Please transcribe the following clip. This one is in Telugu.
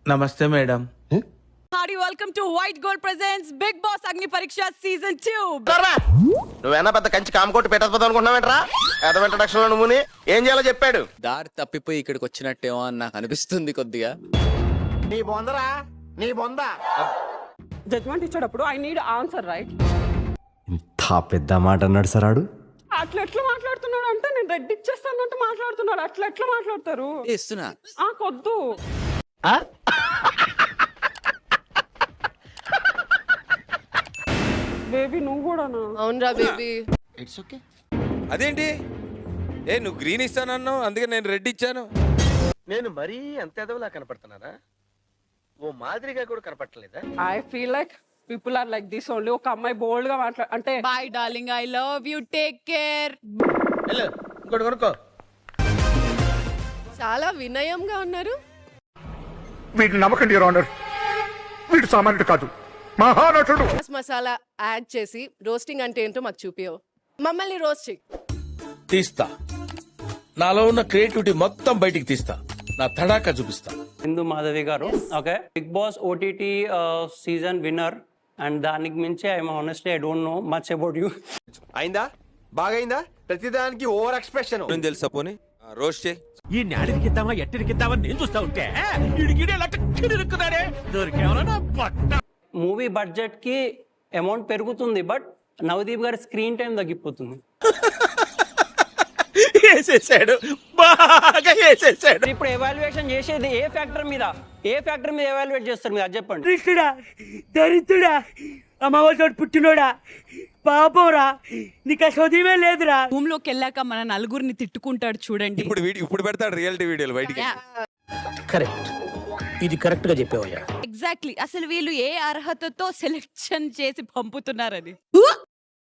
నమస్తే madam. Hardy, welcome to White Gold presents Big Boss Agni Pariksha Season 2. నువ్వేనా పెద్ద కంచి కామకోటి పెట్టకపోతావు అనుకుంటున్నావేంట్రా? ఏదో ఇంట్రడక్షన్ లో నువ్వుని ఏం చేయాలో చెప్పాడు. దారి తప్పిపోయి ఇక్కడికి వచ్చినట్టేమో అని నాకు అనిపిస్తుంది కొద్దిగా. నీ బొందరా నీ బొంద. జడ్జ్మెంట్ ఇచ్చేటప్పుడు ఐ నీడ్ ఆన్సర్ రైట్. ఇంత పెద్ద మాట అన్నాడు సార్ ఆడు. అట్లా ఎట్లా మాట్లాడుతున్నాడు అంటే నేను రెడ్ ఇచ్చేస్తానంటూ మాట్లాడుతున్నాడు. అట్లా ఎట్లా మాట్లాడతారు? ఇస్తున్నా కొద్దు బేబీ నువ్వు కూడానా? అవునరా బేబీ. It's okay. అదేంటి నువ్వు గ్రీన్ ఇస్తానన్నావు, అందుకే నేను రెడ్ ఇచ్చాను. నేను మరీ అంత ఎదవలా కనపడుతున్నానా? ఓ మాదిరిగా కూడా కనపడలేదా? I feel like people are like this only. ఒక అమ్మాయి బోల్డ్ గా అంటే Bye darling, I love you, take care. వెళ్ళు ఇంకోటి కొనుక్కో. చాలా వినయంగా ఉన్నారు. వీటిని నమ్మకండి యువర్ ఆనర్, వీడు సామాన్యుడు కాదు, మహానటుడు. మసాలా యాడ్ చేసి రోస్టింగ్ అంటే ఏంటో మాకు చూపియో. మమ్మల్ని రోస్ట్ చెయ్యి. తీస్తా, నాలో ఉన్న క్రియేటివిటీ మొత్తం బయటికి తీస్తా, నా తడాకా చూపిస్తా. హిందూ మాధవి గారు okay Bigg Boss OTT season winner and దానికి మించి I'm honestly I don't know much about you. అయిందా? బాగైందా? ప్రతిదానికి ఓవర్ ఎక్స్ప్రెషన్. ఏం తెలుసా పోనీ రోస్ట్ చేయి. ఈ నాడికిద్దామా ఎట్టడికిద్దామని నేను చూస్తా ఉంటే దొరికేవనా పట్ట. మూవీ బడ్జెట్ కి అమౌంట్ పెరుగుతుంది బట్ నవదీప్ గారి స్క్రీన్ టైం తగ్గిపోతుంది. వేసేసాడు, బాగా వేసేసాడు. ఇప్పుడు ఎవాల్యుయేషన్ చేసేది ఏ ఫ్యాక్టర్ మీద ఎవాల్యుయేట్ చేస్తారు మీరు అది చెప్పండి. కృష్ణుడా, దరిద్రుడా, అమావాసోడు పుట్టినోడా, పాపంరా, నీకు ఆ చదివే లేదురా. రూమ్ లోకి వెళ్ళాక మన నలుగురిని తిట్టుకుంటాడు చూడండి. ఇప్పుడు పెడతాడు రియాలిటీ వీడియోలు బయటికి. కరెక్ట్, ఇది కరెక్ట్ గా చెప్పావయ్యా. ఎగ్జాక్ట్లీ. అసలు వీళ్ళు ఏ అర్హతతో సెలెక్షన్ చేసి పంపుతున్నారని.